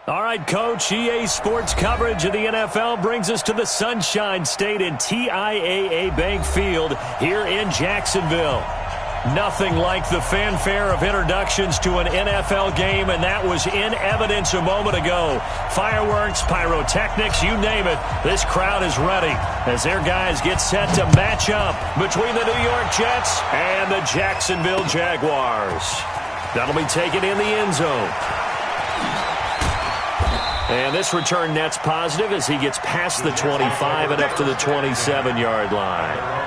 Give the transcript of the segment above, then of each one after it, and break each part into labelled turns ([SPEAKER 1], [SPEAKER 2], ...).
[SPEAKER 1] All right, Coach, EA Sports coverage of the NFL brings us to the Sunshine State in TIAA Bank Field here in Jacksonville. Nothing like the fanfare of introductions to an NFL game, and that was in evidence a moment ago. Fireworks, pyrotechnics, you name it, this crowd is ready as their guys get set to match up between the New York Jets and the Jacksonville Jaguars. That'll be taken in the end zone. And this return net's positive as he gets past the 25 and up to the 27-yard line.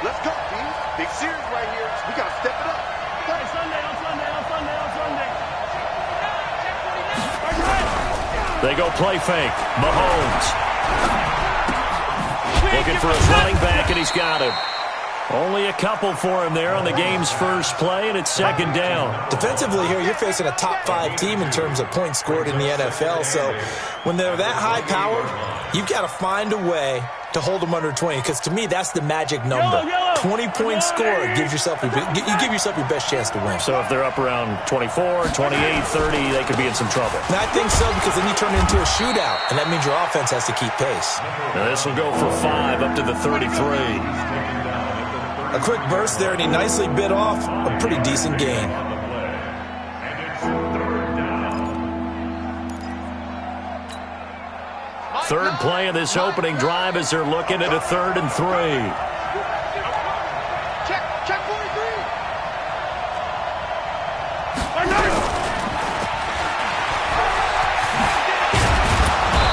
[SPEAKER 2] Let's go, team. Big series right here. We got to step it up.
[SPEAKER 3] On Sunday.
[SPEAKER 1] They go play fake. Mahomes. Looking for his running back, and he's got him. Only a couple for him there on the game's first play, and it's second down.
[SPEAKER 4] Defensively here, you're facing a top-5 team in terms of points scored in the NFL. So when they're that high-powered, you've got to find a way to hold them under 20, because to me, that's the magic number. 20-point score gives yourself you give yourself your best chance to win.
[SPEAKER 1] So if they're up around 24, 28, 30, they could be in some trouble.
[SPEAKER 4] And I think so, because then you turn it into a shootout, and that means your offense has to keep pace.
[SPEAKER 1] Now this will go for 5 up to the 33.
[SPEAKER 4] A quick burst there, and he nicely bit off a pretty decent gain.
[SPEAKER 1] Third play of this opening drive as they're looking at a 3rd and 3.
[SPEAKER 2] Check 43.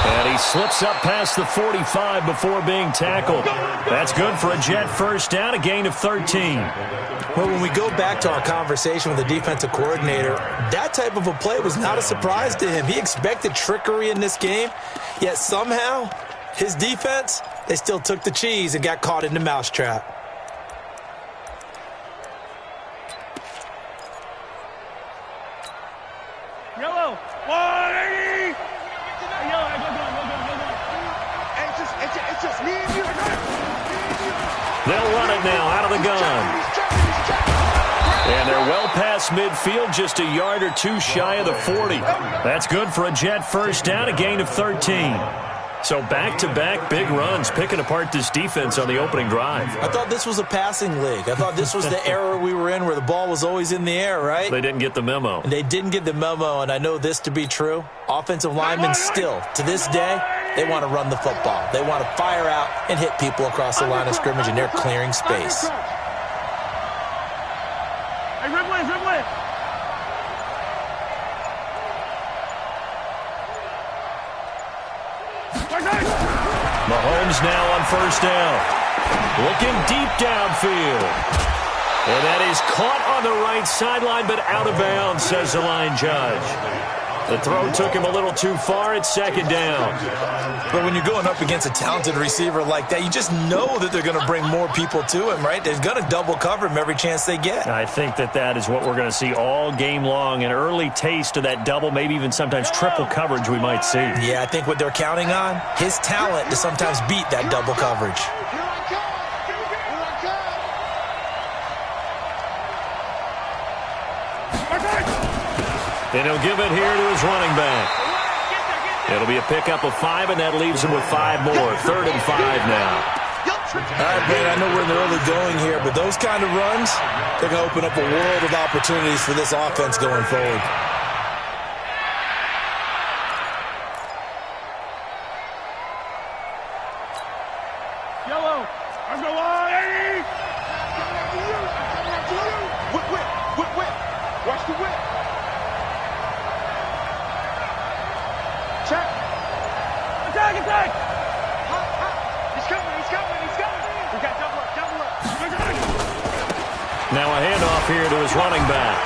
[SPEAKER 1] And he slips up past the 45 before being tackled. That's good for a Jet first down, a gain of 13.
[SPEAKER 4] Well, when we go back to our conversation with the defensive coordinator, that type of a play was not a surprise to him. He expected trickery in this game, yet somehow his defense, they still took the cheese and got caught in the mousetrap.
[SPEAKER 3] Yellow. 180. Yellow, go.
[SPEAKER 2] It's just me and you.
[SPEAKER 1] They'll run it now out of the gun. And they're well past midfield, just a yard or two shy of the 40. That's good for a Jet first down, a gain of 13. So back-to-back big runs, picking apart this defense on the opening drive.
[SPEAKER 4] I thought this was a passing league. I thought this was the era we were in where the ball was always in the air, right?
[SPEAKER 1] They didn't get the memo.
[SPEAKER 4] And they didn't get the memo, and I know this to be true. Offensive linemen still, to this day, they want to run the football. They want to fire out and hit people across the line of scrimmage, and they're clearing space.
[SPEAKER 3] Hey, Ripley.
[SPEAKER 1] Mahomes now on first down. Looking deep downfield. And that is caught on the right sideline, but out of bounds, says the line judge. The throw took him a little too far. It's second down.
[SPEAKER 4] But when you're going up against a talented receiver like that, you just know that they're going to bring more people to him, right? They're going to double cover him every chance they get.
[SPEAKER 1] I think that is what we're going to see all game long. An early taste of that double, maybe even sometimes triple coverage we might see.
[SPEAKER 4] Yeah, I think what they're counting on, his talent to sometimes beat that double coverage.
[SPEAKER 1] And he'll give it here to his running back. It'll be a pickup of 5, and that leaves him with 5 more. 3rd and 5 now.
[SPEAKER 4] All right, Brad, I know we're in the early going here, but those kind of runs, they're going to open up a world of opportunities for this offense going forward.
[SPEAKER 3] Yellow. Let's go 180.
[SPEAKER 2] Whip. Watch the whip. Check.
[SPEAKER 3] Attack.
[SPEAKER 2] He's coming. We got double up.
[SPEAKER 1] Now a handoff here to his running back.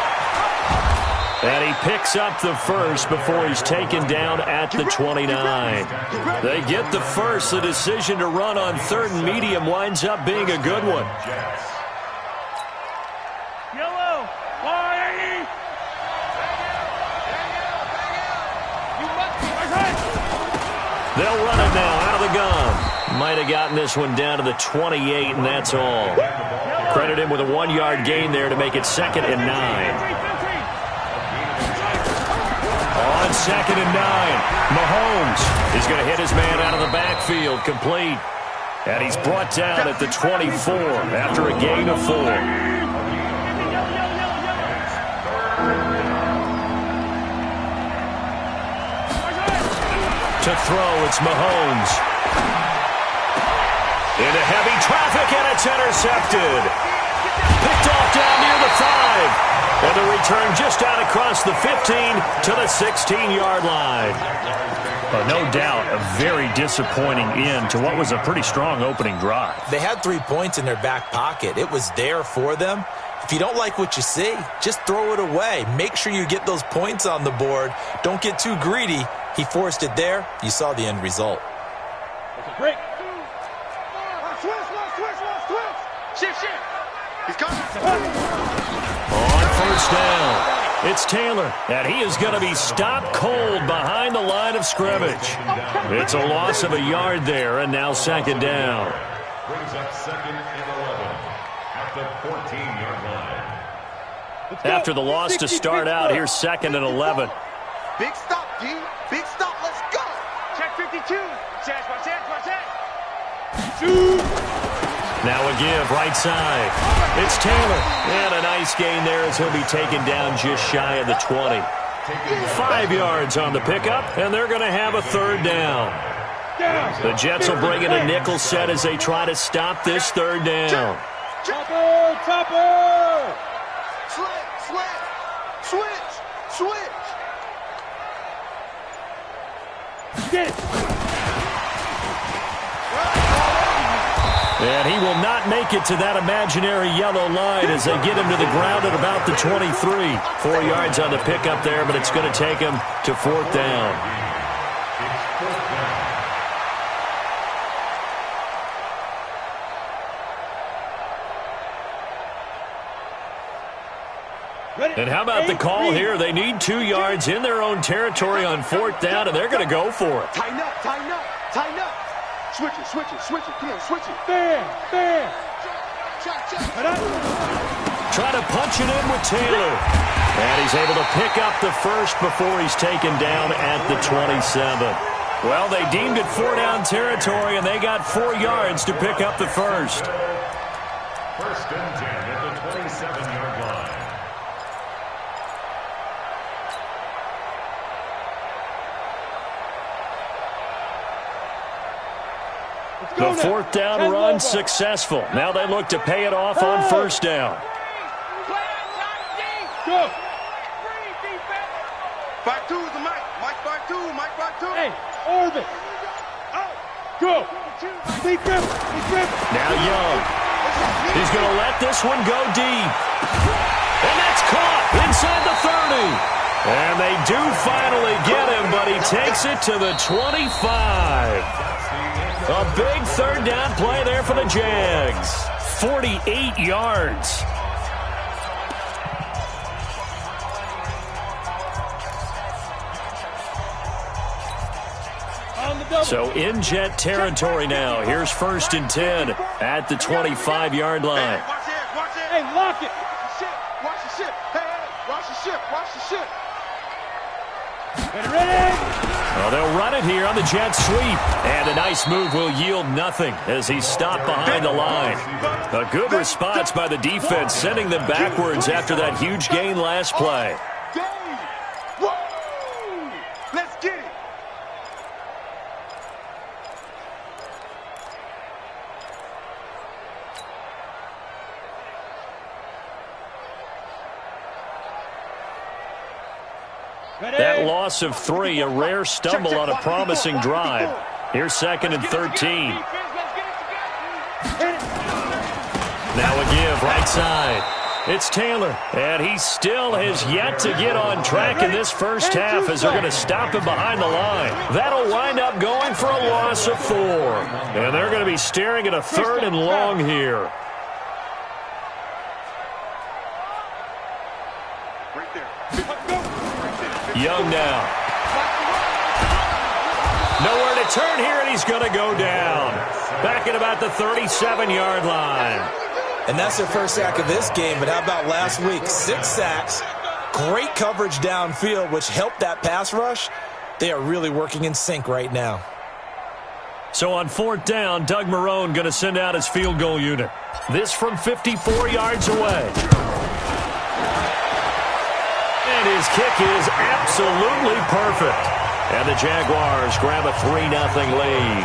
[SPEAKER 1] And he picks up the first before he's taken down at the 29. They get the first. The decision to run on 3rd and medium winds up being a good one. They'll run it now out of the gun. Might have gotten this one down to the 28, and that's all. Credit him with a 1-yard gain there to make it 2nd and 9. On 2nd and 9, Mahomes is going to hit his man out of the backfield, complete. And he's brought down at the 24 after a gain of 4. To throw, it's Mahomes. Into heavy traffic, and it's intercepted. Picked off down near the 5. And the return just out across the 15 to the 16-yard line. No doubt a very disappointing end to what was a pretty strong opening drive.
[SPEAKER 4] They had 3 points in their back pocket. It was there for them. If you don't like what you see, just throw it away. Make sure you get those points on the board. Don't get too greedy. He forced it there. You saw the end result.
[SPEAKER 3] Break.
[SPEAKER 2] Shift. He's coming.
[SPEAKER 1] On first down, it's Taylor, and he is going to be stopped cold behind the line of scrimmage. It's a loss of a yard there, and now 2nd down.
[SPEAKER 5] Brings up 2nd and 11 at the 14-yard line.
[SPEAKER 1] After the loss to start out, here's 2nd and 11.
[SPEAKER 2] Big stop, D. Big stop. Let's go.
[SPEAKER 3] Check 52. Check.
[SPEAKER 1] Now a give, right side. It's Taylor. And a nice gain there as he'll be taken down just shy of the 20. 5 yards on the pickup, and they're going to have a 3rd down. The Jets will bring in a nickel set as they try to stop this 3rd down.
[SPEAKER 3] Topper!
[SPEAKER 2] Switch.
[SPEAKER 3] Get it!
[SPEAKER 1] And he will not make it to that imaginary yellow line as they get him to the ground at about the 23. 4 yards on the pickup there, but it's going to take him to 4th down. And how about the call here? They need 2 yards in their own territory on 4th down, and they're going to go for it.
[SPEAKER 2] Tighten up. Switch it. Come on, switch it.
[SPEAKER 3] Bam!
[SPEAKER 1] Try to punch it in with Taylor. And he's able to pick up the first before he's taken down at the 27. Well, they deemed it 4-down territory, and they got 4 yards to pick up the first.
[SPEAKER 5] 1st and 10 at the 27-yard line.
[SPEAKER 1] The 4th down run successful. Now they look to pay it off on 1st down.
[SPEAKER 3] Go!
[SPEAKER 2] 5-2 is the mic. Mike 5-2.
[SPEAKER 3] Hey, orbit! Go! Deep grip!
[SPEAKER 1] Now Young. He's going to let this one go deep. And that's caught inside the 30. And they do finally get him, but he takes it to the 25. A big 3rd down play there for the Jags. 48 yards. So in Jet territory now. Here's 1st and 10 at the 25-yard line.
[SPEAKER 3] Hey, lock it!
[SPEAKER 2] Watch the ship. Hey, watch the ship.
[SPEAKER 3] Ready?
[SPEAKER 1] Well, they'll run it here on the jet sweep. And a nice move will yield nothing as he's stopped behind the line. A good response by the defense, sending them backwards after that huge gain last play.
[SPEAKER 2] Let's get it.
[SPEAKER 1] That loss of 3, a rare stumble on a promising drive. Here's 2nd and 13. Now a give, right side. It's Taylor, and he still has yet to get on track in this first half as they're going to stop him behind the line. That'll wind up going for a loss of 4. And they're going to be staring at a 3rd and long here. Young now. Nowhere to return here, and he's going to go down. Back at about the 37-yard line.
[SPEAKER 4] And that's their first sack of this game, but how about last week? 6 sacks, great coverage downfield, which helped that pass rush. They are really working in sync right now.
[SPEAKER 1] So on 4th down, Doug Marrone going to send out his field goal unit. This from 54 yards away. And his kick is absolutely perfect. And the Jaguars grab a 3-0 lead.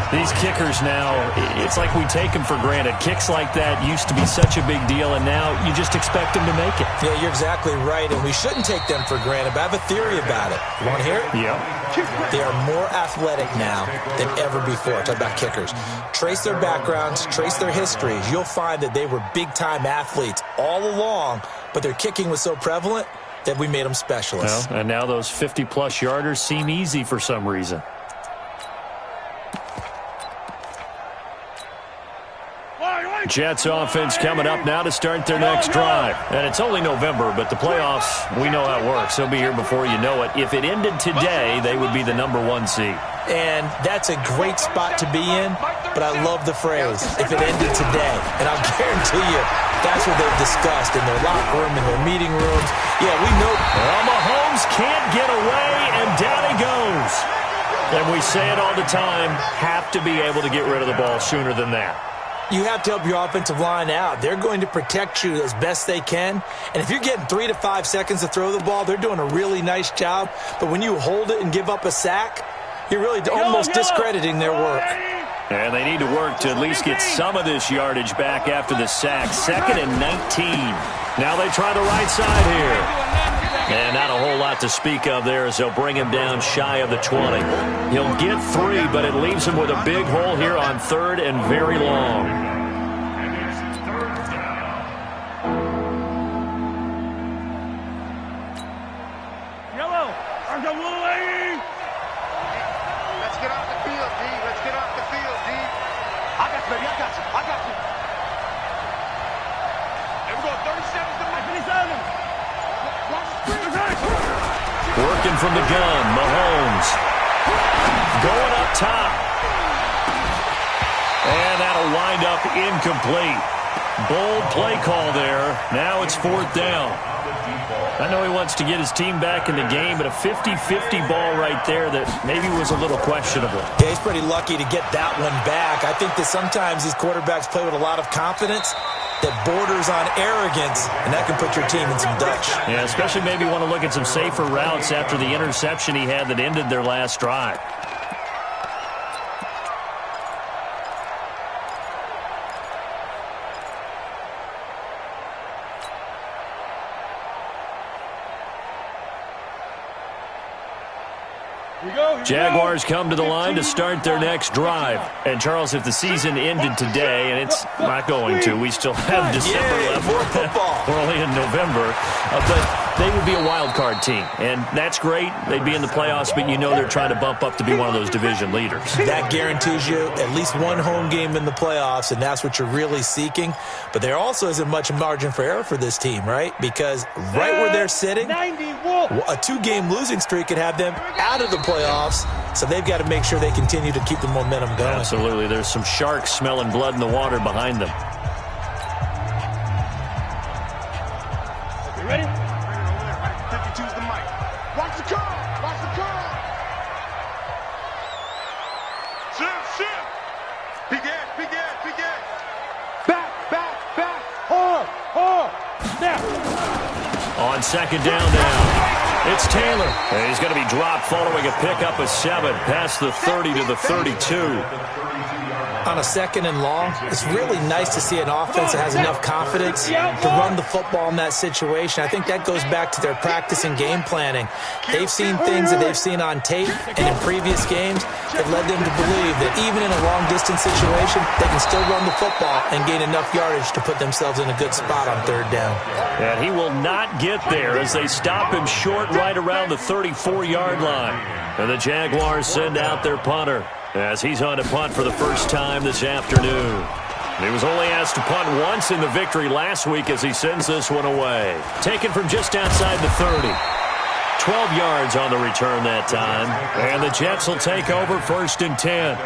[SPEAKER 1] These kickers now, it's like we take them for granted. Kicks like that used to be such a big deal, and now you just expect them to make it.
[SPEAKER 4] Yeah, you're exactly right, and we shouldn't take them for granted, but I have a theory about it. You want to hear it?
[SPEAKER 1] Yeah.
[SPEAKER 4] They are more athletic now than ever before. Talk about kickers. Trace their backgrounds, trace their histories. You'll find that they were big-time athletes all along, but their kicking was so prevalent that we made them specialists.
[SPEAKER 1] Well, and now those 50-plus yarders seem easy for some reason. Jets offense coming up now to start their next drive. And it's only November, but the playoffs, we know how it works. They'll be here before you know it. If it ended today, they would be the #1 seed.
[SPEAKER 4] And that's a great spot to be in, but I love the phrase, if it ended today. And I'll guarantee you, that's what they've discussed in their locker room, in their meeting rooms. Yeah, we know.
[SPEAKER 1] Well, Mahomes can't get away, and down he goes. And we say it all the time, have to be able to get rid of the ball sooner than that.
[SPEAKER 4] You have to help your offensive line out. They're going to protect you as best they can. And if you're getting 3 to 5 seconds to throw the ball, they're doing a really nice job. But when you hold it and give up a sack, you're really almost discrediting their work.
[SPEAKER 1] And they need to work to at least get some of this yardage back after the sack. 2nd and 19. Now they try the right side here. And not a whole lot to speak of there as they'll bring him down shy of the 20. He'll get 3, but it leaves him with a big hole here on 3rd and very long.
[SPEAKER 3] Yellow.
[SPEAKER 2] Let's get off the field, D. Let's get off the field, D. I got you, baby. I got you. I got you. Here we go. 30 seconds to make.
[SPEAKER 1] Working from the gun, Mahomes. Going up top. And that'll wind up incomplete. Bold play call there. Now it's 4th down. I know he wants to get his team back in the game, but a 50-50 ball right there that maybe was a little questionable.
[SPEAKER 4] Yeah, he's pretty lucky to get that one back. I think that sometimes these quarterbacks play with a lot of confidence that borders on arrogance, and that can put your team in some Dutch.
[SPEAKER 1] Yeah, especially maybe want to look at some safer routes after the interception he had that ended their last drive. Jaguars come to the line to start their next drive. And, Charles, if the season ended today, and it's not going to, we still have December left.
[SPEAKER 4] More football.
[SPEAKER 1] We're only in November. But they would be a wild card team. And that's great. They'd be in the playoffs, but you know they're trying to bump up to be one of those division leaders.
[SPEAKER 4] That guarantees you at least one home game in the playoffs, and that's what you're really seeking. But there also isn't much margin for error for this team, right? Because right where they're sitting, a 2-game losing streak could have them out of the playoffs. So they've got to make sure they continue to keep the momentum going.
[SPEAKER 1] Absolutely. There's some sharks smelling blood in the water behind them.
[SPEAKER 3] You ready?
[SPEAKER 2] 52's the mic. Watch the curl. Watch the curl. Shift. Begin.
[SPEAKER 3] Back. Hard. Now.
[SPEAKER 1] On 2nd down now. It's Taylor. And he's going to be dropped following a pickup of 7 past the 30 to the 32.
[SPEAKER 4] On a 2nd and long, it's really nice to see an offense that has enough confidence to run the football in that situation. I think that goes back to their practice and game planning. They've seen things that they've seen on tape and in previous games that led them to believe that even in a long-distance situation, they can still run the football and gain enough yardage to put themselves in a good spot on 3rd down.
[SPEAKER 1] And he will not get there as they stop him short right around the 34-yard line. And the Jaguars send out their punter as he's on to punt for the first time this afternoon. He was only asked to punt once in the victory last week as he sends this one away. Taken from just outside the 30. 12 yards on the return that time. And the Jets will take over 1st and 10.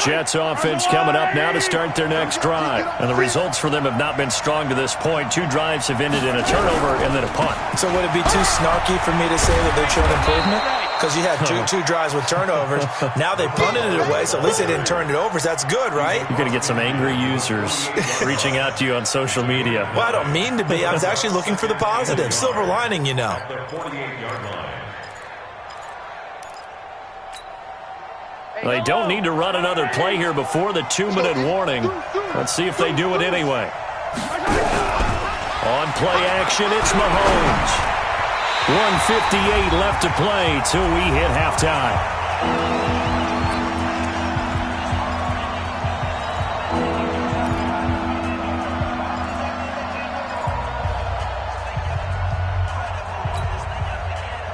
[SPEAKER 1] Jets offense coming up now to start their next drive. And the results for them have not been strong to this point. 2 drives have ended in a turnover and then a punt.
[SPEAKER 4] So would it be too snarky for me to say that they've shown improvement? Because you had two drives with turnovers. Now they punted it away, so at least they didn't turn it over. So that's good, right?
[SPEAKER 1] You're going to get some angry users reaching out to you on social media.
[SPEAKER 4] Well, I don't mean to be. I was actually looking for the positive. Silver lining, you know.
[SPEAKER 1] They don't need to run another play here before the 2-minute warning. Let's see if they do it anyway. On play action, it's Mahomes. 1:58 left to play till we hit halftime.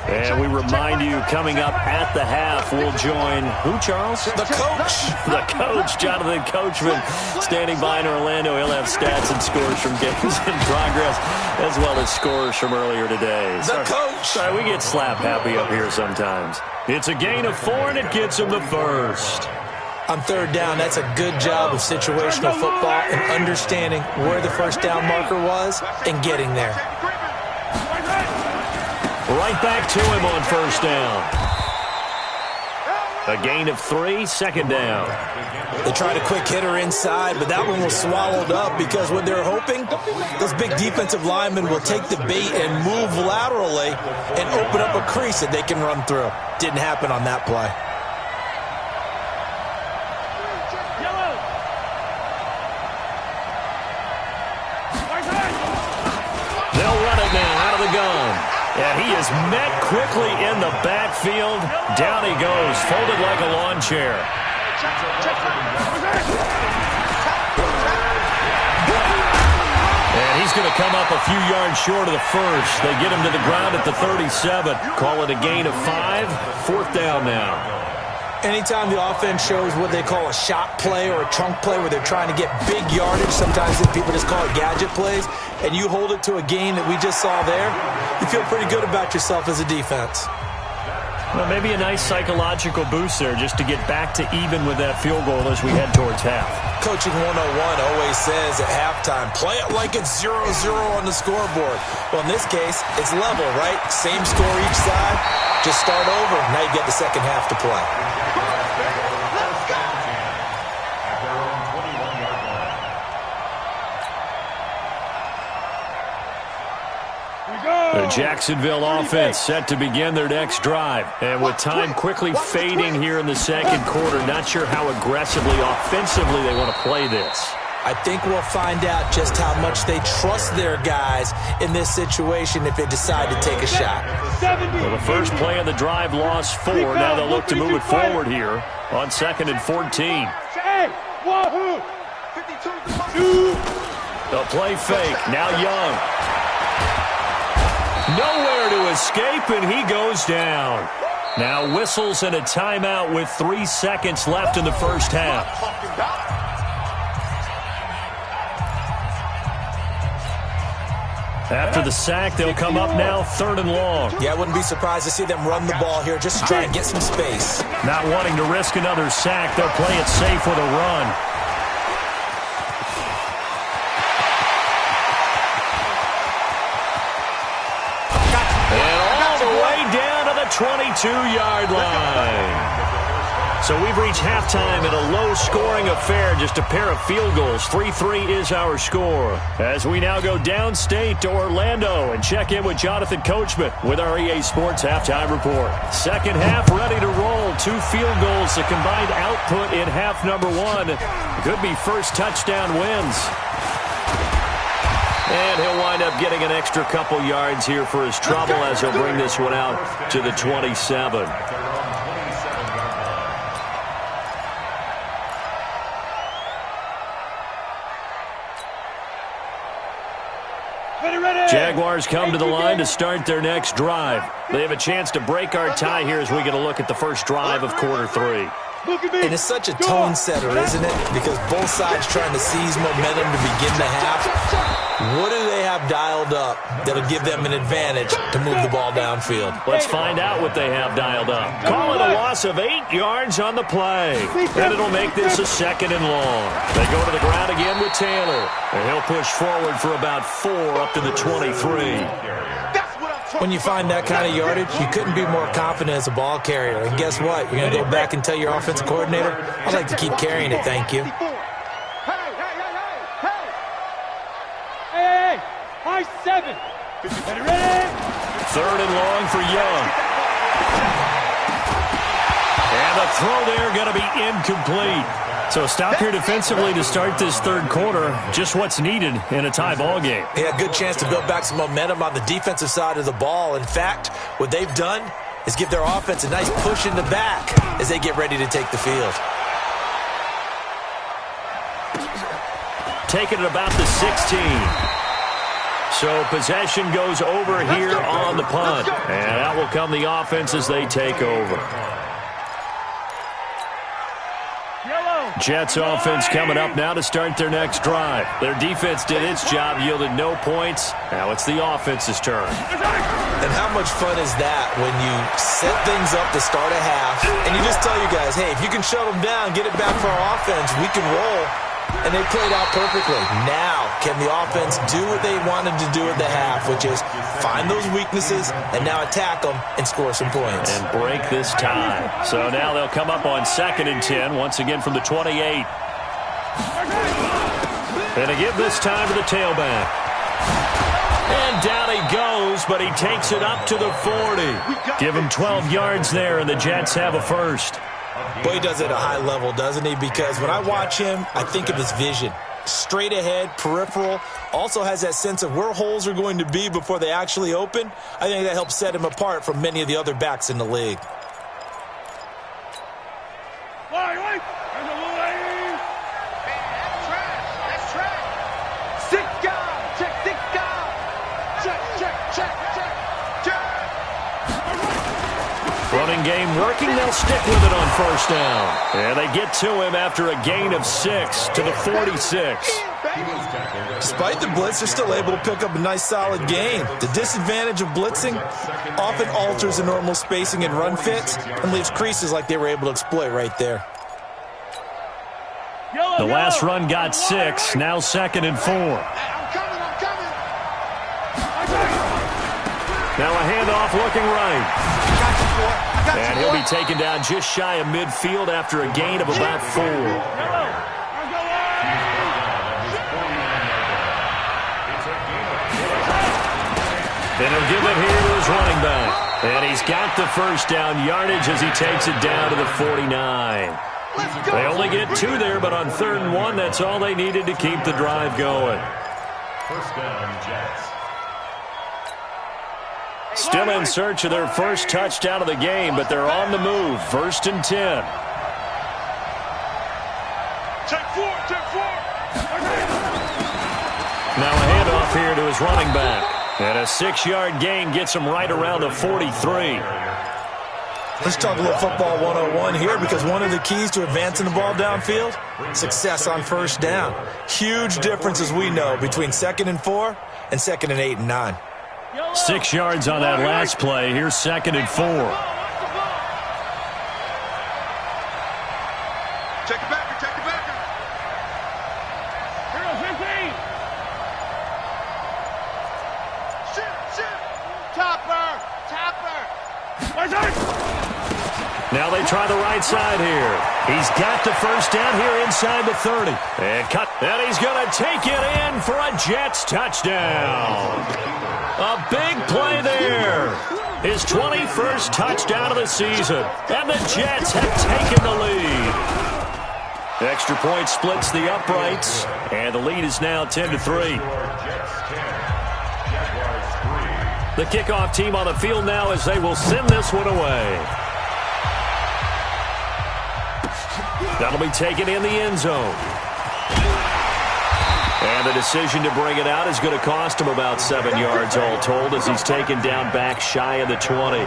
[SPEAKER 1] And we remind you, coming up at the half, we'll join who, Charles?
[SPEAKER 4] The coach.
[SPEAKER 1] The coach, Jonathan Coachman, standing by in Orlando. He'll have stats and scores from games in progress, as well as scores from earlier today.
[SPEAKER 4] The coach.
[SPEAKER 1] Sorry, we get slap happy up here sometimes. It's a gain of 4, and it gets him the first.
[SPEAKER 4] On 3rd down, that's a good job of situational football and understanding where the first down marker was and getting there.
[SPEAKER 1] Right back to him on 1st down. A gain of 3, 2nd down.
[SPEAKER 4] They tried a quick hitter inside, but that one was swallowed up because what they're hoping, those big defensive linemen will take the bait and move laterally and open up a crease that they can run through. Didn't happen on that play.
[SPEAKER 1] They'll run it now out of the gun. And he is met quickly in the backfield. Down he goes, folded like a lawn chair. And he's going to come up a few yards short of the first. They get him to the ground at the 37. Call it a gain of 5. 4th down now.
[SPEAKER 4] Anytime the offense shows what they call a shot play or a chunk play where they're trying to get big yardage, sometimes people just call it gadget plays, and you hold it to a gain that we just saw there, you feel pretty good about yourself as a defense.
[SPEAKER 1] Well, maybe a nice psychological boost there just to get back to even with that field goal as we head towards half.
[SPEAKER 4] Coaching 101 always says at halftime, play it like it's 0-0 on the scoreboard. Well, in this case, it's level, right? Same score each side. Just start over. Now you get the second half to play.
[SPEAKER 1] The Jacksonville offense set to begin their next drive. And with time quickly fading here in the 2nd quarter, not sure how aggressively, offensively they want to play this.
[SPEAKER 4] I think we'll find out just how much they trust their guys in this situation if they decide to take a shot.
[SPEAKER 1] Well, the first play of the drive lost 4. Now they'll look to move it forward here on 2nd and 14. The play fake. Now Young. Nowhere to escape, and he goes down. Now whistles and a timeout with 3 seconds left in the first half. After the sack, they'll come up now 3rd and long.
[SPEAKER 4] Yeah, I wouldn't be surprised to see them run the ball here just to try and get some space.
[SPEAKER 1] Not wanting to risk another sack, they'll play it safe with a run. And all the way down to the 22-yard line. So we've reached halftime in a low-scoring affair, just a pair of field goals. 3-3 is our score. As we now go downstate to Orlando and check in with Jonathan Coachman with our EA Sports Halftime Report. Second half ready to roll. 2 field goals, the combined output in half number 1. Could be first touchdown wins. And he'll wind up getting an extra couple yards here for his trouble as he'll bring this one out to the 27. Jaguars come to the line to start their next drive. They have a chance to break our tie here as we get a look at the first drive of quarter 3.
[SPEAKER 4] And it's such a tone setter, isn't it? Because both sides trying to seize momentum to begin the half. What do they have dialed up that'll give them an advantage to move the ball downfield?
[SPEAKER 1] Let's find out what they have dialed up. Call it a loss of 8 yards on the play. And it'll make this a 2nd and long. They go to the ground again with Taylor. And he'll push forward for about 4 up to the 23.
[SPEAKER 4] When you find that kind of yardage, you couldn't be more confident as a ball carrier. And guess what? You're going to go back and tell your offensive coordinator, I'd like to keep carrying it, thank you.
[SPEAKER 3] Hey, high 7. Ready?
[SPEAKER 1] 3rd and long for Young. And the throw there going to be incomplete. So stop here defensively to start this 3rd quarter. Just what's needed in a tie ball game.
[SPEAKER 4] Yeah, good chance to build back some momentum on the defensive side of the ball. In fact, what they've done is give their offense a nice push in the back as they get ready to take the field.
[SPEAKER 1] Taking it about the 16. So possession goes over here on the punt. And out will come the offense as they take over. Jets offense coming up now to start their next drive. Their defense did its job, yielded no points. Now it's the offense's turn.
[SPEAKER 4] And how much fun is that when you set things up to start a half and you just tell your guys, hey, if you can shut them down, get it back for our offense, we can roll. And they played out perfectly. Now, can the offense do what they wanted to do at the half, which is find those weaknesses and now attack them and score some points.
[SPEAKER 1] And break this tie. So now they'll come up on 2nd and 10, once again from the 28. And they give this time to the tailback. And down he goes, but he takes it up to the 40. Give him 12 yards there, and the Jets have a first.
[SPEAKER 4] Boy, he does it at a high level, doesn't he? Because when I watch him, I think of his vision. Straight ahead, peripheral, also has that sense of where holes are going to be before they actually open. I think that helps set him apart from many of the other backs in the league.
[SPEAKER 1] Running game working, they'll stick with it on 1st down. And they get to him after a gain of 6 to the 46.
[SPEAKER 4] Despite the blitz, they're still able to pick up a nice solid gain. The disadvantage of blitzing often alters the normal spacing and run fits and leaves creases like they were able to exploit right there.
[SPEAKER 1] The last run got 6, now 2nd and 4. Now a handoff looking right. And he'll be taken down just shy of midfield after a gain of about 4. And he'll give it here to his running back. And he's got the 1st down yardage as he takes it down to the 49. They only get 2 there, but on 3rd and 1, that's all they needed to keep the drive going.
[SPEAKER 5] 1st down, Jets.
[SPEAKER 1] Still in search of their first touchdown of the game, but they're on the move. 1st and 10. Now a handoff here to his running back. And a 6-yard gain gets him right around the 43.
[SPEAKER 4] Let's talk a little football 101 here, because one of the keys to advancing the ball downfield, success on 1st down. Huge difference, as we know, between 2nd and 4 and 2nd and 8 and 9.
[SPEAKER 1] 6 yards on that last play. Here's 2nd and 4.
[SPEAKER 2] Check it back, check it back. Shit. Topper.
[SPEAKER 1] Now they try the right side here. He's got the 1st down here inside the 30. And cut. And he's going to take it in for a Jets touchdown. A big play there. His 21st touchdown of the season. And the Jets have taken the lead. Extra point splits the uprights. And the lead is now 10-3. The kickoff team on the field now as they will send this one away. That'll be taken in the end zone. And the decision to bring it out is going to cost him about 7 yards all told as he's taken down back shy of the 20.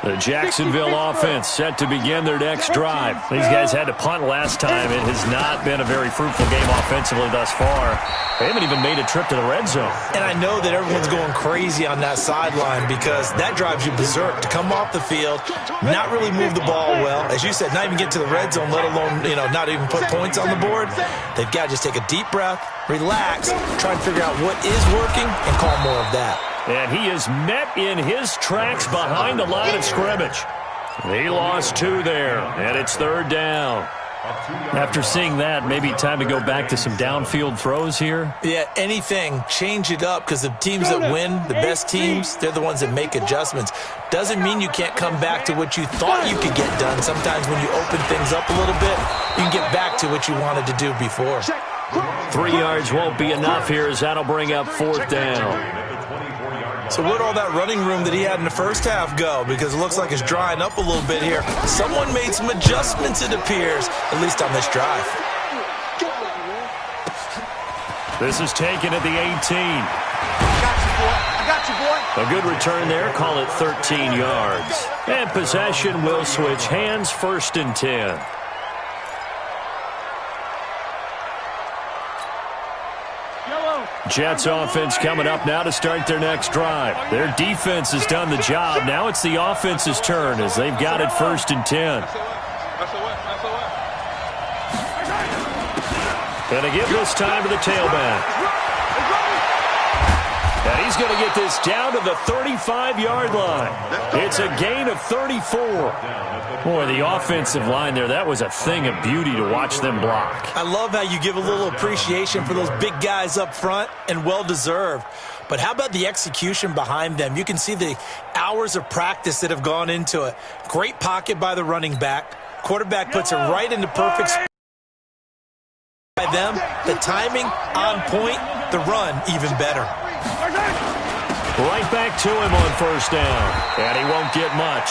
[SPEAKER 1] The Jacksonville offense set to begin their next drive. These guys had to punt last time. It has not been a very fruitful game offensively thus far. They haven't even made a trip to the red zone.
[SPEAKER 4] And I know that everyone's going crazy on that sideline because that drives you berserk to come off the field, not really move the ball well. As you said, not even get to the red zone, let alone, not even put points on the board. They've got to just take a deep breath, relax, try and figure out what is working, and call more of that.
[SPEAKER 1] And he is met in his tracks behind the line of scrimmage. He lost 2 there, and it's 3rd down. After seeing that, maybe time to go back to some downfield throws here?
[SPEAKER 4] Yeah, anything. Change it up because the teams that win, the best teams, they're the ones that make adjustments. Doesn't mean you can't come back to what you thought you could get done. Sometimes when you open things up a little bit, you can get back to what you wanted to do before.
[SPEAKER 1] 3 yards won't be enough here as that'll bring up 4th down.
[SPEAKER 4] So where'd all that running room that he had in the first half go? Because it looks like it's drying up a little bit here. Someone made some adjustments, it appears, at least on this drive.
[SPEAKER 1] This is taken at the 18.
[SPEAKER 2] I got you, boy.
[SPEAKER 1] A good return there. Call it 13 yards. And possession will switch hands, 1st and 10. Jets offense coming up now to start their next drive. Their defense has done the job. Now it's the offense's turn as they've got it 1st and 10. And to give this time to the tailback. And he's going to get this down to the 35-yard line. It's a gain of 34. Boy, the offensive line there, that was a thing of beauty to watch them block.
[SPEAKER 4] I love how you give a little appreciation for those big guys up front, and well-deserved. But how about the execution behind them? You can see the hours of practice that have gone into it. Great pocket by the running back. Quarterback puts it right into perfect spot by them. The timing on point, the run even better.
[SPEAKER 1] Right back to him on 1st down. And he won't get much.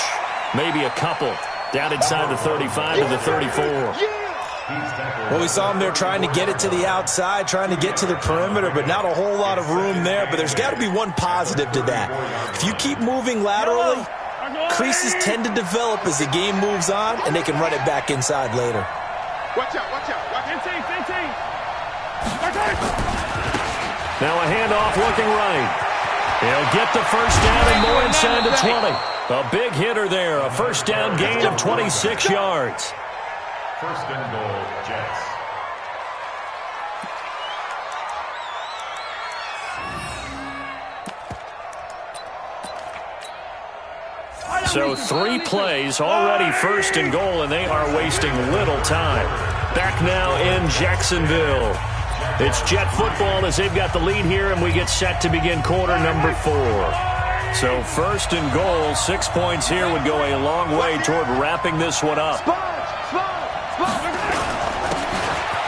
[SPEAKER 1] Maybe a couple. Down inside the 35 to the 34.
[SPEAKER 4] Well, we saw him there trying to get it to the outside, trying to get to the perimeter, but not a whole lot of room there. But there's got to be one positive to that. If you keep moving laterally, creases tend to develop as the game moves on, and they can run it back inside later.
[SPEAKER 2] Watch out, watch out. Watch 15.
[SPEAKER 1] Now a handoff looking right. He'll get the 1st down and more inside the 20. A big hitter there. A 1st down gain of 26 yards.
[SPEAKER 5] 1st and goal, Jets.
[SPEAKER 1] So 3 plays, already 1st and goal, and they are wasting little time. Back now in Jacksonville. It's Jet football as they've got the lead here, and we get set to begin quarter number 4. So 1st and goal, 6 points here would go a long way toward wrapping this one up.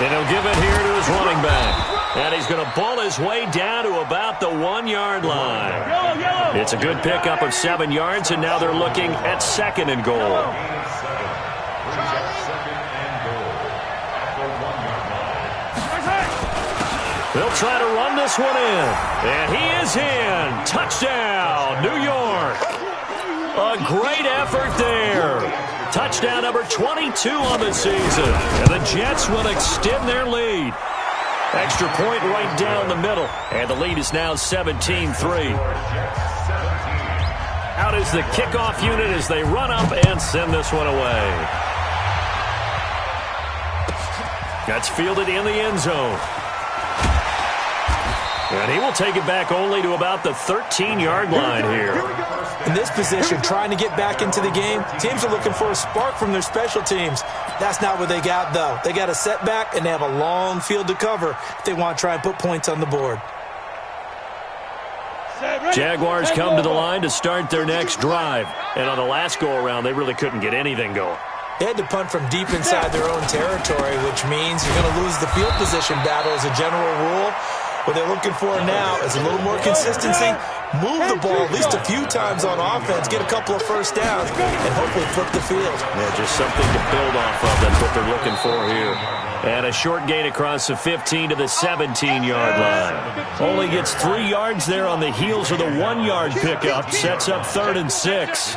[SPEAKER 1] And he'll give it here to his running back. And he's going to ball his way down to about the 1-yard line. It's a good pickup of 7 yards, and now they're looking at 2nd and goal. They'll try to run this one in. And he is in. Touchdown, New York. A great effort there. Touchdown number 22 on the season. And the Jets will extend their lead. Extra point right down the middle. And the lead is now 17-3. Out is the kickoff unit as they run up and send this one away. That's fielded in the end zone. And he will take it back only to about the 13-yard line here.
[SPEAKER 4] In this position, trying to get back into the game, teams are looking for a spark from their special teams. That's not what they got, though. They got a setback, and they have a long field to cover if they want to try and put points on the board.
[SPEAKER 1] Jaguars come to the line to start their next drive. And on the last go-around, they really couldn't get anything going.
[SPEAKER 4] They had to punt from deep inside their own territory, which means you're going to lose the field position battle as a general rule. What they're looking for now is a little more consistency, move the ball at least a few times on offense, get a couple of first downs, and hopefully flip the field.
[SPEAKER 1] Yeah, just something to build off of. That's what they're looking for here. And a short gain across the 15 to the 17-yard line. Only gets 3 yards there on the heels of the 1-yard pickup. Sets up 3rd and 6.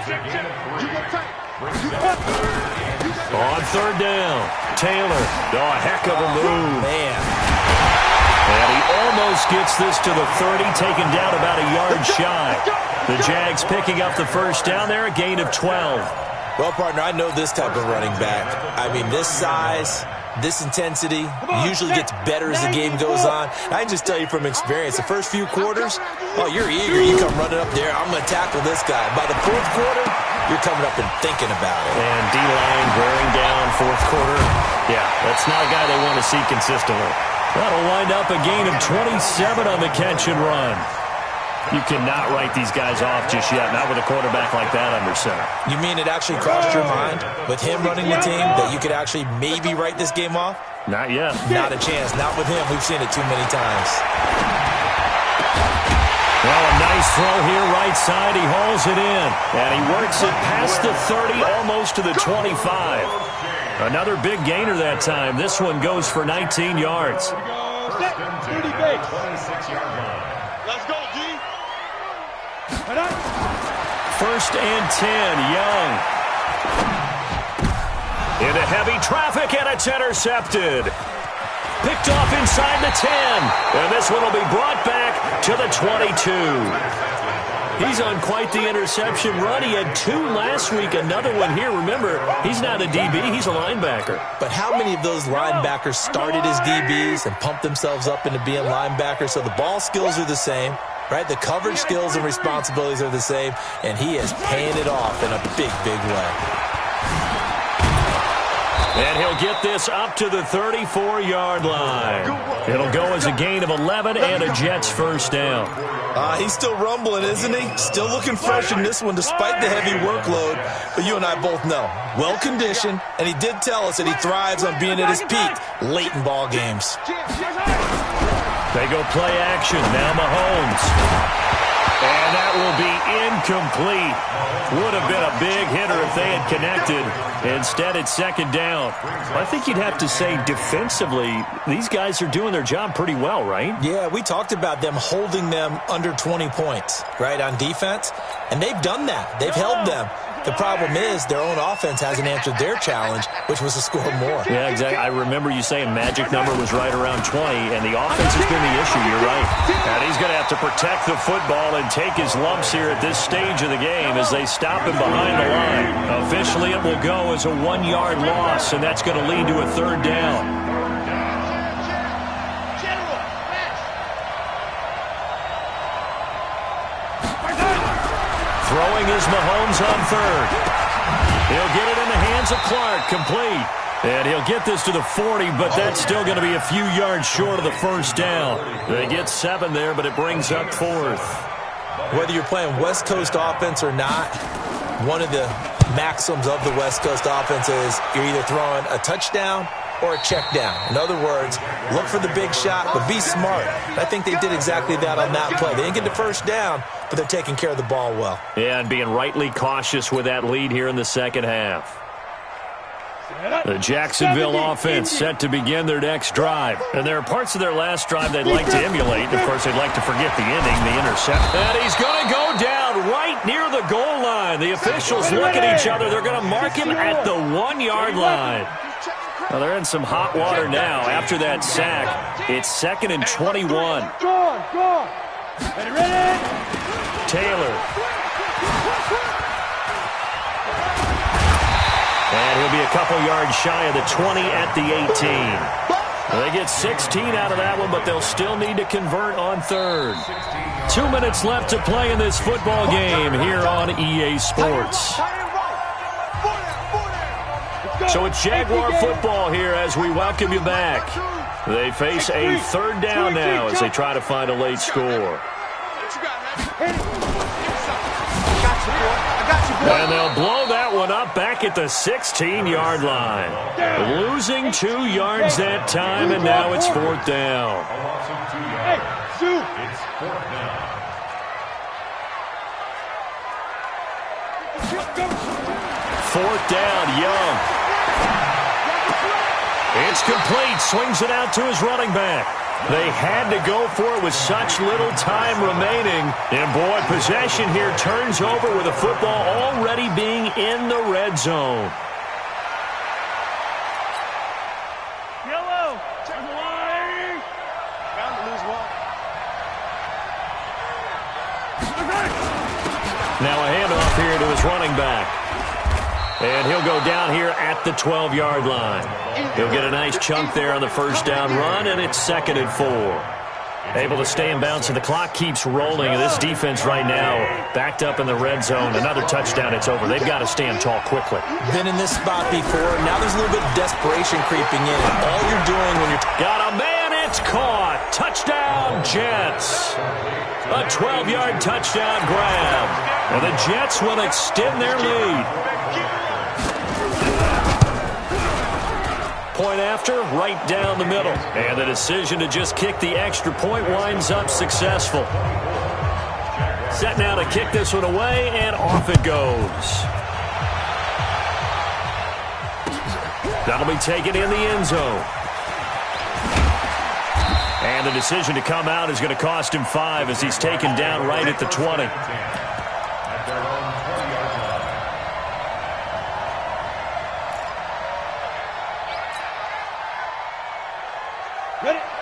[SPEAKER 1] On 3rd down, Taylor. Oh, a heck of a move.
[SPEAKER 4] Man.
[SPEAKER 1] And he almost gets this to the 30, taken down about a yard shy. The Jags picking up the first down there, a gain of 12.
[SPEAKER 4] Well, partner, I know this type of running back. I mean, this size, this intensity usually gets better as the game goes on. I can just tell you from experience, the first few quarters, oh, you're eager. You come running up there, I'm going to tackle this guy. By the 4th quarter, you're coming up and thinking about it.
[SPEAKER 1] And D-line wearing down 4th quarter. Yeah, that's not a guy they want to see consistently. That'll wind up a gain of 27 on the catch and run. You cannot write these guys off just yet, not with a quarterback like that under center.
[SPEAKER 4] You mean it actually crossed your mind with him running the team that you could actually maybe write this game off?
[SPEAKER 1] Not yet.
[SPEAKER 4] Not a chance. Not with him. We've seen it too many times.
[SPEAKER 1] Well, a nice throw here, right side. He hauls it in. And he works it past the 30, almost to the 25. Another big gainer that time. This one goes for 19 yards.
[SPEAKER 3] 30 base.
[SPEAKER 2] Let's go, G.
[SPEAKER 1] 1st and 10, Young. Into heavy traffic, and it's intercepted. Picked off inside the 10. And this one will be brought back to the 22. He's on quite the interception run. He had 2 last week, another one here. Remember, he's not a DB, he's a linebacker.
[SPEAKER 4] But how many of those linebackers started as DBs and pumped themselves up into being linebackers? So the ball skills are the same, right? The coverage skills and responsibilities are the same, and he is paying it off in a big, big way.
[SPEAKER 1] And he'll get this up to the 34-yard line. It'll go as a gain of 11 and a Jets first down.
[SPEAKER 4] He's still rumbling, isn't he? Still looking fresh in this one despite the heavy workload. But you and I both know, well-conditioned, and he did tell us that he thrives on being at his peak late in ball games.
[SPEAKER 1] They go play action. Now Mahomes. And that will be incomplete. Would have been a big hitter if they had connected. Instead, it's 2nd down. I think you'd have to say defensively, these guys are doing their job pretty well, right?
[SPEAKER 4] Yeah, we talked about them holding them under 20 points, right, on defense. And they've done that. They've held them. The problem is their own offense hasn't answered their challenge, which was to score more.
[SPEAKER 1] Yeah, exactly. I remember you saying magic number was right around 20, and the offense has been the issue. You're right. And he's going to have to protect the football and take his lumps here at this stage of the game as they stop him behind the line. Officially, it will go as a 1-yard loss, and that's going to lead to a 3rd down. Throwing is Mahomes on 3rd. He'll get it in the hands of Clark, complete. And he'll get this to the 40, but that's still going to be a few yards short of the first down. They get 7 there, but it brings up 4th.
[SPEAKER 4] Whether you're playing West Coast offense or not, one of the maxims of the West Coast offense is you're either throwing a touchdown or a check down. In other words, look for the big shot, but be smart. I think they did exactly that on that play. They didn't get the first down, but they're taking care of the ball well.
[SPEAKER 1] Yeah, and being rightly cautious with that lead here in the 2nd half. The Jacksonville offense set to begin their next drive. And there are parts of their last drive they'd like to emulate. Of course, they'd like to forget the ending, the intercept. And he's going to go down right near the goal line. The officials look at each other. They're going to mark him at the 1-yard line. Well, they're in some hot water now after that sack. It's 2nd and 21.
[SPEAKER 3] Go. Ready?
[SPEAKER 1] Taylor. And he'll be a couple yards shy of the 20 at the 18. They get 16 out of that one, but they'll still need to convert on 3rd. 2 minutes left to play in this football game here on EA Sports. So it's Jaguar football here as we welcome you back. They face a 3rd down now as they try to find a late score.
[SPEAKER 2] I got you, boy.
[SPEAKER 1] And they'll blow that one up back at the 16-yard line. Losing 2 yards that time, and now it's 4th down.
[SPEAKER 3] Hey, Sue.
[SPEAKER 5] It's 4th down.
[SPEAKER 1] Fourth down, Young. It's complete. Swings it out to his running back. They had to go for it with such little time remaining. And, boy, possession here turns over with the football already being in the red zone.
[SPEAKER 3] Yellow. Check the line.
[SPEAKER 2] Bound to lose one.
[SPEAKER 1] Now a handoff here to his running back. And he'll go down here at the 12-yard line. He'll get a nice chunk there on the first down run, and it's 2nd and 4. Able to stay in bounds, and the clock keeps rolling. This defense right now backed up in the red zone. Another touchdown, it's over. They've got to stand tall quickly.
[SPEAKER 4] Been in this spot before. Now there's a little bit of desperation creeping in. All you're doing when you're...
[SPEAKER 1] Got a man, it's caught. Touchdown, Jets. A 12-yard touchdown grab. And the Jets will extend their lead. Point after, right down the middle. And the decision to just kick the extra point winds up successful. Set now to kick this one away, and off it goes. That'll be taken in the end zone. And the decision to come out is going to cost him 5 as he's taken down right at the 20.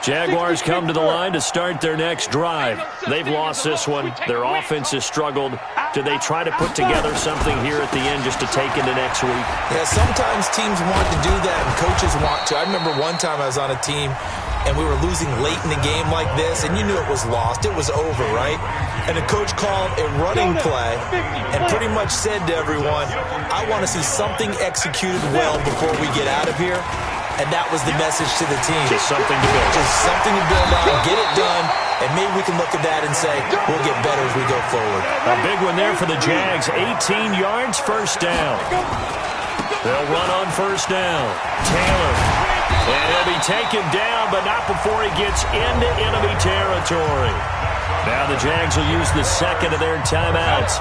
[SPEAKER 1] Jaguars come to the line to start their next drive. They've lost this one. Their offense has struggled. Do they try to put together something here at the end just to take into next week?
[SPEAKER 4] Yeah, sometimes teams want to do that and coaches want to. I remember one time I was on a team and we were losing late in the game like this, and you knew it was lost. It was over, right? And the coach called a running play and pretty much said to everyone, I want to see something executed well before we get out of here. And that was the message to the team.
[SPEAKER 1] Just something to build.
[SPEAKER 4] Just something to build on, get it done, and maybe we can look at that and say, we'll get better as we go forward.
[SPEAKER 1] A big one there for the Jags. 18 yards, first down. They'll run on first down. Taylor. And he'll be taken down, but not before he gets into enemy territory. Now the Jags will use the second of their timeouts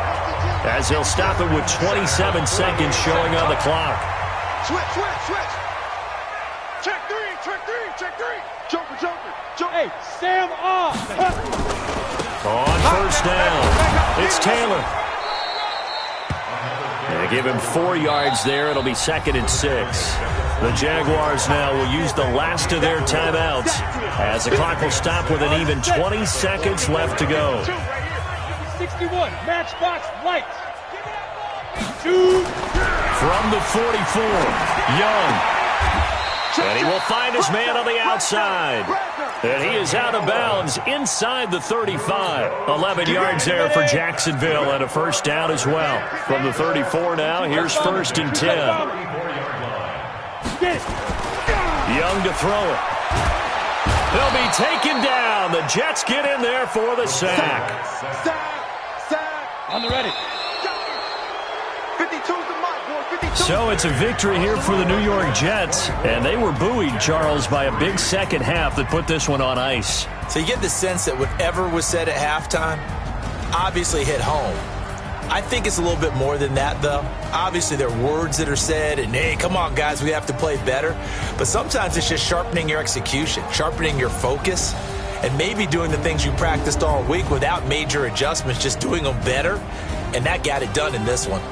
[SPEAKER 1] as they'll stop it with 27 seconds showing on the clock.
[SPEAKER 2] Switch, switch, switch. Check three, check three, check three. Joker, joker, joker.
[SPEAKER 3] Hey, Sam off.
[SPEAKER 1] On first down, it's Taylor. They give him 4 yards there. It'll be 2nd and 6. The Jaguars now will use the last of their timeouts as the clock will stop with an even 20 seconds left to go.
[SPEAKER 3] 61, matchbox lights. 2.
[SPEAKER 1] From the 44, Young. And he will find his man on the outside. And he is out of bounds inside the 35. 11 yards there for Jacksonville and a first down as well. From the 34 now, here's 1st and 10. Young to throw it. He'll be taken down. The Jets get in there for the sack.
[SPEAKER 2] Sack.
[SPEAKER 3] On the ready.
[SPEAKER 2] 52's the mark, boy. 52.
[SPEAKER 1] So it's a victory here for the New York Jets. And they were buoyed, Charles, by a big second half that put this one on ice.
[SPEAKER 4] So you get the sense that whatever was said at halftime obviously hit home. I think it's a little bit more than that, though. Obviously, there are words that are said, and, hey, come on, guys, we have to play better. But sometimes it's just sharpening your execution, sharpening your focus, and maybe doing the things you practiced all week without major adjustments, just doing them better. And that got it done in this one.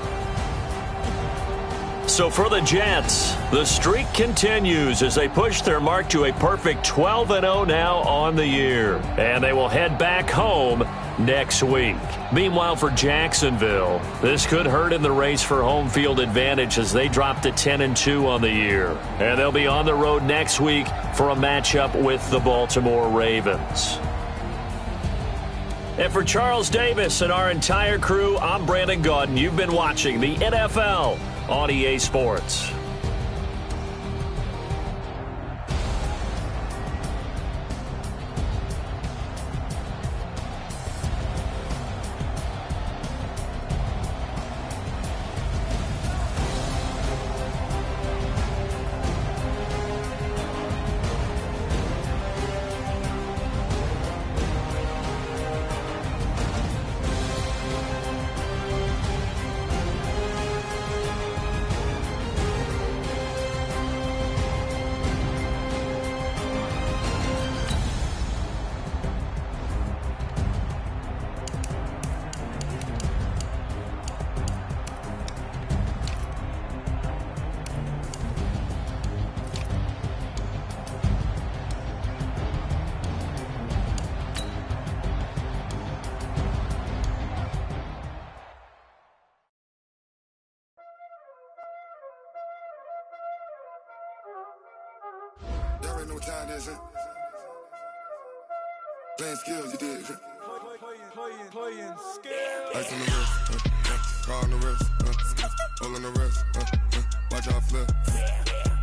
[SPEAKER 1] So for the Jets, the streak continues as they push their mark to a perfect 12-0 now on the year. And they will head back home next week. Meanwhile, for Jacksonville, this could hurt in the race for home field advantage as they drop to 10-2 on the year. And they'll be on the road next week for a matchup with the Baltimore Ravens. And for Charles Davis and our entire crew, I'm Brandon Gaudin. You've been watching the NFL on EA Sports.
[SPEAKER 6] already know what time it is, huh? Playing skills, you did.
[SPEAKER 7] Playing skills.
[SPEAKER 6] Ice on the wrist, car on the wrist, hole in the wrist, watch how I flip,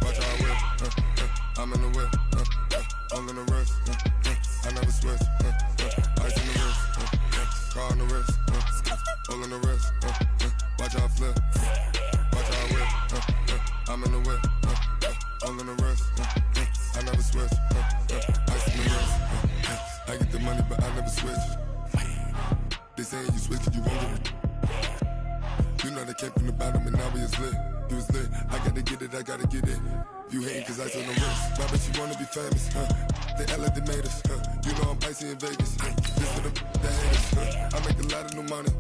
[SPEAKER 6] watch how I whip, I'm in the whip, hole in the wrist, I never switch, ice on the wrist, car on the wrist, hole in the wrist, watch how I flip, watch how I whip, I'm in the whip, hole in the wrist, I never switch, ice on the wrist, I get the money but I never switch. They saying you switch 'cause you won't get it. You know they came from the bottom and now we is lit. You was lit, I gotta get it, I gotta get it. You hating 'cause I on the wrist. Now but you wanna be famous, They act like they made us, You know I'm icy in Vegas, This for the haters, I make a lot of new money,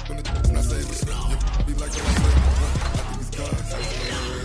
[SPEAKER 6] When the not savers, you be like what I say, I think it's cars, ice on the wrist.